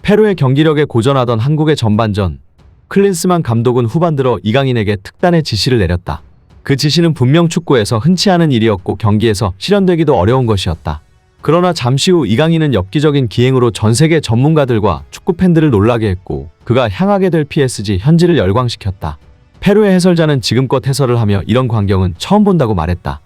페루의 경기력에 고전하던 한국의 전반전, 클린스만 감독은 후반 들어 이강인에게 특단의 지시를 내렸다. 그 지시는 분명 축구에서 흔치 않은 일이었고 경기에서 실현되기도 어려운 것이었다. 그러나 잠시 후 이강인은 엽기적인 기행으로 전세계 전문가들과 축구 팬들을 놀라게 했고 그가 향하게 될 PSG 현지를 열광시켰다. 페루의 해설자는 지금껏 해설을 하며 이런 광경은 처음 본다고 말했다.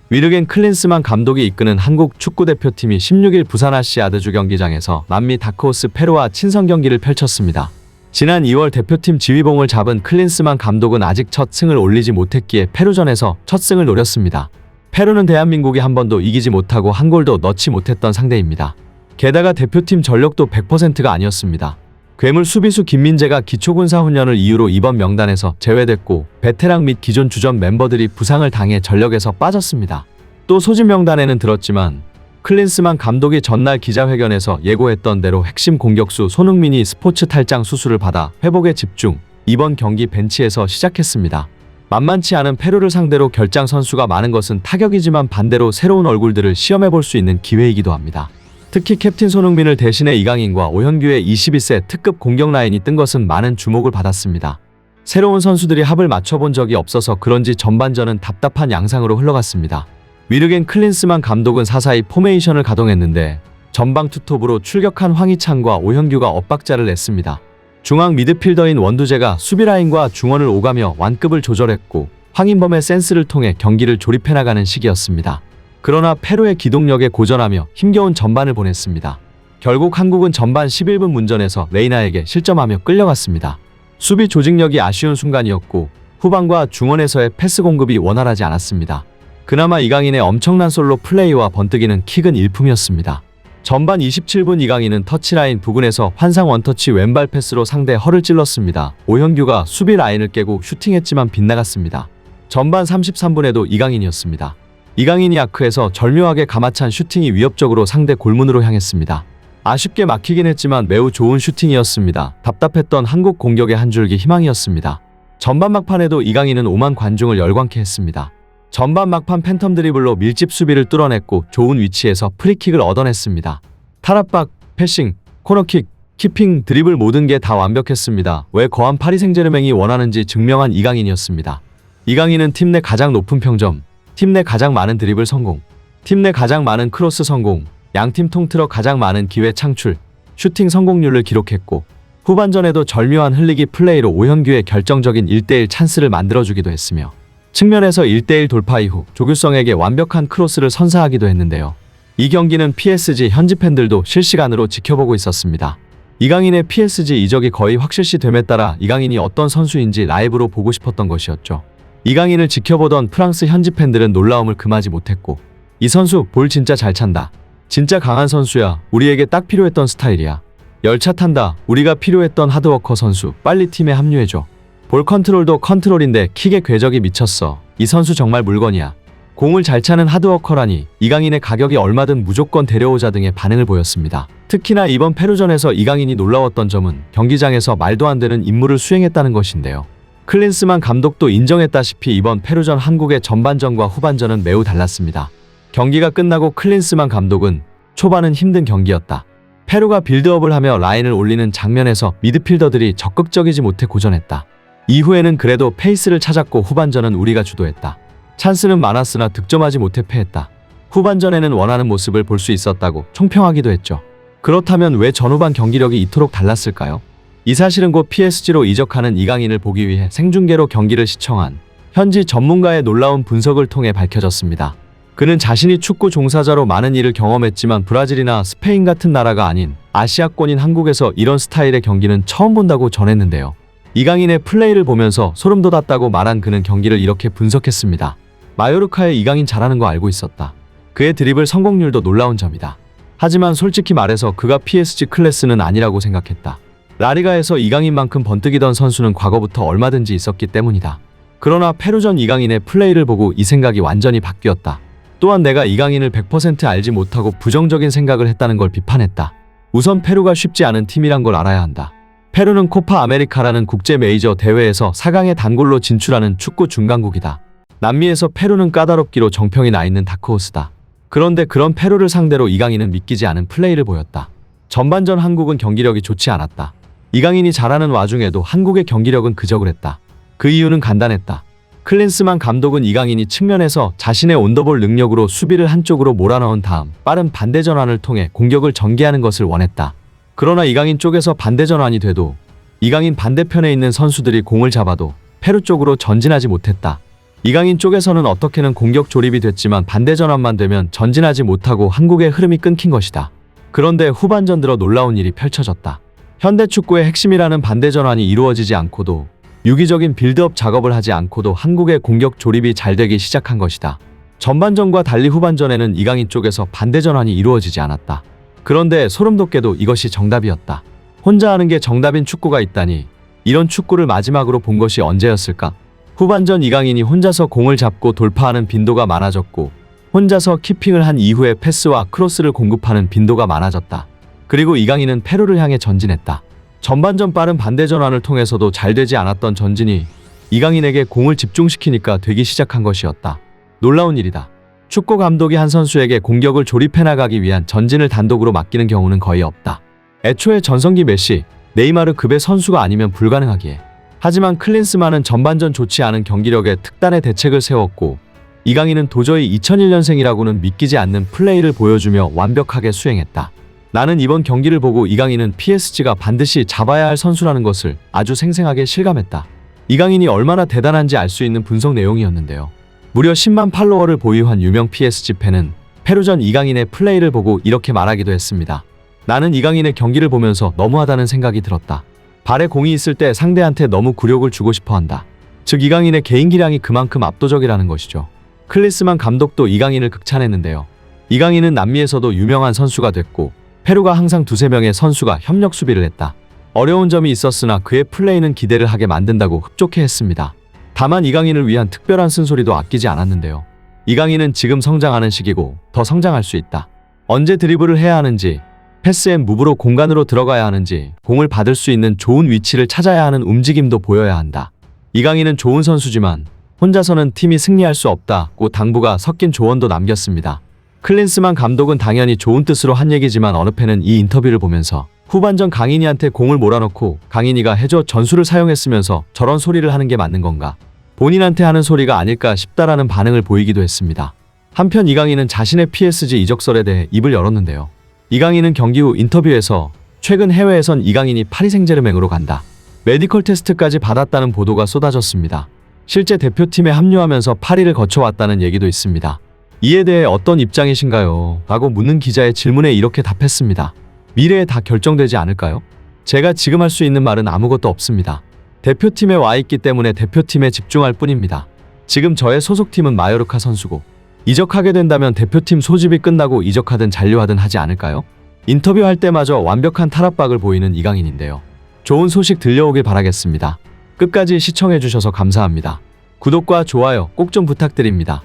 위르겐 클린스만 감독이 이끄는 한국 축구대표팀이 16일 부산 아시아드주 경기장에서 남미 다크호스 페루와 친선 경기를 펼쳤습니다. 지난 2월 대표팀 지휘봉을 잡은 클린스만 감독은 아직 첫 승을 올리지 못했기에 페루전에서 첫 승을 노렸습니다. 페루는 대한민국이 한 번도 이기지 못하고 한 골도 넣지 못했던 상대입니다. 게다가 대표팀 전력도 100%가 아니었습니다. 괴물 수비수 김민재가 기초군사훈련을 이유로 이번 명단에서 제외됐고 베테랑 및 기존 주전 멤버들이 부상을 당해 전력에서 빠졌습니다. 또 소집 명단에는 들었지만 클린스만 감독이 전날 기자회견에서 예고했던 대로 핵심 공격수 손흥민이 스포츠 탈장 수술을 받아 회복에 집중, 이번 경기 벤치에서 시작했습니다. 만만치 않은 페루를 상대로 결장 선수가 많은 것은 타격이지만 반대로 새로운 얼굴들을 시험해볼 수 있는 기회이기도 합니다. 특히 캡틴 손흥민을 대신해 이강인과 오현규의 21세 특급 공격 라인이 뜬 것은 많은 주목을 받았습니다. 새로운 선수들이 합을 맞춰본 적이 없어서 그런지 전반전은 답답한 양상으로 흘러갔습니다. 위르겐 클린스만 감독은 4-4-2 포메이션을 가동했는데 전방 투톱으로 출격한 황희찬과 오현규가 엇박자를 냈습니다. 중앙 미드필더인 원두재가 수비라인과 중원을 오가며 완급을 조절했고 황인범의 센스를 통해 경기를 조립해나가는 시기였습니다. 그러나 페루의 기동력에 고전하며 힘겨운 전반을 보냈습니다. 결국 한국은 전반 11분 문전에서 레이나에게 실점하며 끌려갔습니다. 수비 조직력이 아쉬운 순간이었고 후반과 중원에서의 패스 공급이 원활하지 않았습니다. 그나마 이강인의 엄청난 솔로 플레이와 번뜩이는 킥은 일품이었습니다. 전반 27분 이강인은 터치라인 부근에서 환상 원터치 왼발 패스로 상대 허를 찔렀습니다. 오현규가 수비 라인을 깨고 슈팅했지만 빗나갔습니다. 전반 33분에도 이강인이었습니다. 이강인이 아크에서 절묘하게 감아찬 슈팅이 위협적으로 상대 골문으로 향했습니다. 아쉽게 막히긴 했지만 매우 좋은 슈팅이었습니다. 답답했던 한국 공격의 한 줄기 희망이었습니다. 전반 막판에도 이강인은 5만 관중을 열광케 했습니다. 전반 막판 팬텀 드리블로 밀집 수비를 뚫어냈고 좋은 위치에서 프리킥을 얻어냈습니다. 탈압박, 패싱, 코너킥, 키핑, 드리블 모든 게 다 완벽했습니다. 왜 거한 파리 생제르맹이 원하는지 증명한 이강인이었습니다. 이강인은 팀 내 가장 높은 평점, 팀 내 가장 많은 드리블 성공, 팀 내 가장 많은 크로스 성공, 양팀 통틀어 가장 많은 기회 창출, 슈팅 성공률을 기록했고 후반전에도 절묘한 흘리기 플레이로 오현규의 결정적인 1대1 찬스를 만들어주기도 했으며 측면에서 1대1 돌파 이후 조규성에게 완벽한 크로스를 선사하기도 했는데요. 이 경기는 PSG 현지 팬들도 실시간으로 지켜보고 있었습니다. 이강인의 PSG 이적이 거의 확실시됨에 따라 이강인이 어떤 선수인지 라이브로 보고 싶었던 것이었죠. 이강인을 지켜보던 프랑스 현지 팬들은 놀라움을 금하지 못했고 이 선수 볼 진짜 잘 찬다. 진짜 강한 선수야. 우리에게 딱 필요했던 스타일이야. 열차 탄다. 우리가 필요했던 하드워커 선수. 빨리 팀에 합류해줘. 볼 컨트롤도 컨트롤인데 킥의 궤적이 미쳤어. 이 선수 정말 물건이야. 공을 잘 차는 하드워커라니. 이강인의 가격이 얼마든 무조건 데려오자 등의 반응을 보였습니다. 특히나 이번 페루전에서 이강인이 놀라웠던 점은 경기장에서 말도 안 되는 임무를 수행했다는 것인데요. 클린스만 감독도 인정했다시피 이번 페루전 한국의 전반전과 후반전은 매우 달랐습니다. 경기가 끝나고 클린스만 감독은 초반은 힘든 경기였다. 페루가 빌드업을 하며 라인을 올리는 장면에서 미드필더들이 적극적이지 못해 고전했다. 이후에는 그래도 페이스를 찾았고 후반전은 우리가 주도했다. 찬스는 많았으나 득점하지 못해 패했다. 후반전에는 원하는 모습을 볼 수 있었다고 총평하기도 했죠. 그렇다면 왜 전후반 경기력이 이토록 달랐을까요? 이 사실은 곧 PSG로 이적하는 이강인을 보기 위해 생중계로 경기를 시청한 현지 전문가의 놀라운 분석을 통해 밝혀졌습니다. 그는 자신이 축구 종사자로 많은 일을 경험했지만 브라질이나 스페인 같은 나라가 아닌 아시아권인 한국에서 이런 스타일의 경기는 처음 본다고 전했는데요. 이강인의 플레이를 보면서 소름 돋았다고 말한 그는 경기를 이렇게 분석했습니다. 마요르카에 이강인 잘하는 거 알고 있었다. 그의 드리블 성공률도 놀라운 점이다. 하지만 솔직히 말해서 그가 PSG 클래스는 아니라고 생각했다. 라리가에서 이강인만큼 번뜩이던 선수는 과거부터 얼마든지 있었기 때문이다. 그러나 페루전 이강인의 플레이를 보고 이 생각이 완전히 바뀌었다. 또한 내가 이강인을 100% 알지 못하고 부정적인 생각을 했다는 걸 비판했다. 우선 페루가 쉽지 않은 팀이란 걸 알아야 한다. 페루는 코파 아메리카라는 국제 메이저 대회에서 4강에 단골로 진출하는 축구 중간국이다. 남미에서 페루는 까다롭기로 정평이 나 있는 다크호스다. 그런데 그런 페루를 상대로 이강인은 믿기지 않은 플레이를 보였다. 전반전 한국은 경기력이 좋지 않았다. 이강인이 잘하는 와중에도 한국의 경기력은 그저 그랬다. 그 이유는 간단했다. 클린스만 감독은 이강인이 측면에서 자신의 온더볼 능력으로 수비를 한쪽으로 몰아넣은 다음 빠른 반대 전환을 통해 공격을 전개하는 것을 원했다. 그러나 이강인 쪽에서 반대 전환이 돼도 이강인 반대편에 있는 선수들이 공을 잡아도 페루 쪽으로 전진하지 못했다. 이강인 쪽에서는 어떻게는 공격 조립이 됐지만 반대 전환만 되면 전진하지 못하고 한국의 흐름이 끊긴 것이다. 그런데 후반전 들어 놀라운 일이 펼쳐졌다. 현대축구의 핵심이라는 반대 전환이 이루어지지 않고도 유기적인 빌드업 작업을 하지 않고도 한국의 공격 조립이 잘 되기 시작한 것이다. 전반전과 달리 후반전에는 이강인 쪽에서 반대 전환이 이루어지지 않았다. 그런데 소름돋게도 이것이 정답이었다. 혼자 하는 게 정답인 축구가 있다니, 이런 축구를 마지막으로 본 것이 언제였을까? 후반전 이강인이 혼자서 공을 잡고 돌파하는 빈도가 많아졌고 혼자서 키핑을 한 이후에 패스와 크로스를 공급하는 빈도가 많아졌다. 그리고 이강인은 페루를 향해 전진했다. 전반전 빠른 반대 전환을 통해서도 잘 되지 않았던 전진이 이강인에게 공을 집중시키니까 되기 시작한 것이었다. 놀라운 일이다. 축구 감독이 한 선수에게 공격을 조립해 나가기 위한 전진을 단독으로 맡기는 경우는 거의 없다. 애초에 전성기 메시, 네이마르 급의 선수가 아니면 불가능하기에. 하지만 클린스만은 전반전 좋지 않은 경기력에 특단의 대책을 세웠고 이강인은 도저히 2001년생이라고는 믿기지 않는 플레이를 보여주며 완벽하게 수행했다. 나는 이번 경기를 보고 이강인은 PSG가 반드시 잡아야 할 선수라는 것을 아주 생생하게 실감했다. 이강인이 얼마나 대단한지 알 수 있는 분석 내용이었는데요. 무려 10만 팔로워를 보유한 유명 PSG 팬은 페루전 이강인의 플레이를 보고 이렇게 말하기도 했습니다. 나는 이강인의 경기를 보면서 너무하다는 생각이 들었다. 발에 공이 있을 때 상대한테 너무 굴욕을 주고 싶어 한다. 즉 이강인의 개인 기량이 그만큼 압도적이라는 것이죠. 클린스만 감독도 이강인을 극찬했는데요. 이강인은 남미에서도 유명한 선수가 됐고 페루가 항상 두세 명의 선수가 협력 수비를 했다. 어려운 점이 있었으나 그의 플레이는 기대를 하게 만든다고 흡족해 했습니다. 다만 이강인을 위한 특별한 쓴소리도 아끼지 않았는데요. 이강인은 지금 성장하는 시기고 더 성장할 수 있다. 언제 드리블을 해야 하는지, 패스 앤 무브로 공간으로 들어가야 하는지, 공을 받을 수 있는 좋은 위치를 찾아야 하는 움직임도 보여야 한다. 이강인은 좋은 선수지만 혼자서는 팀이 승리할 수 없다고 당부가 섞인 조언도 남겼습니다. 클린스만 감독은 당연히 좋은 뜻으로 한 얘기지만 어느 팬은 이 인터뷰를 보면서 후반전 강인이한테 공을 몰아넣고 강인이가 해줘 전술을 사용했으면서 저런 소리를 하는 게 맞는 건가? 본인한테 하는 소리가 아닐까 싶다라는 반응을 보이기도 했습니다. 한편 이강인은 자신의 PSG 이적설에 대해 입을 열었는데요. 이강인은 경기 후 인터뷰에서 최근 해외에선 이강인이 파리 생제르맹으로 간다. 메디컬 테스트까지 받았다는 보도가 쏟아졌습니다. 실제 대표팀에 합류하면서 파리를 거쳐왔다는 얘기도 있습니다. 이에 대해 어떤 입장이신가요? 라고 묻는 기자의 질문에 이렇게 답했습니다. 미래에 다 결정되지 않을까요? 제가 지금 할 수 있는 말은 아무것도 없습니다. 대표팀에 와 있기 때문에 대표팀에 집중할 뿐입니다. 지금 저의 소속팀은 마요르카 선수고 이적하게 된다면 대표팀 소집이 끝나고 이적하든 잔류하든 하지 않을까요? 인터뷰할 때마저 완벽한 탈압박을 보이는 이강인인데요. 좋은 소식 들려오길 바라겠습니다. 끝까지 시청해주셔서 감사합니다. 구독과 좋아요 꼭 좀 부탁드립니다.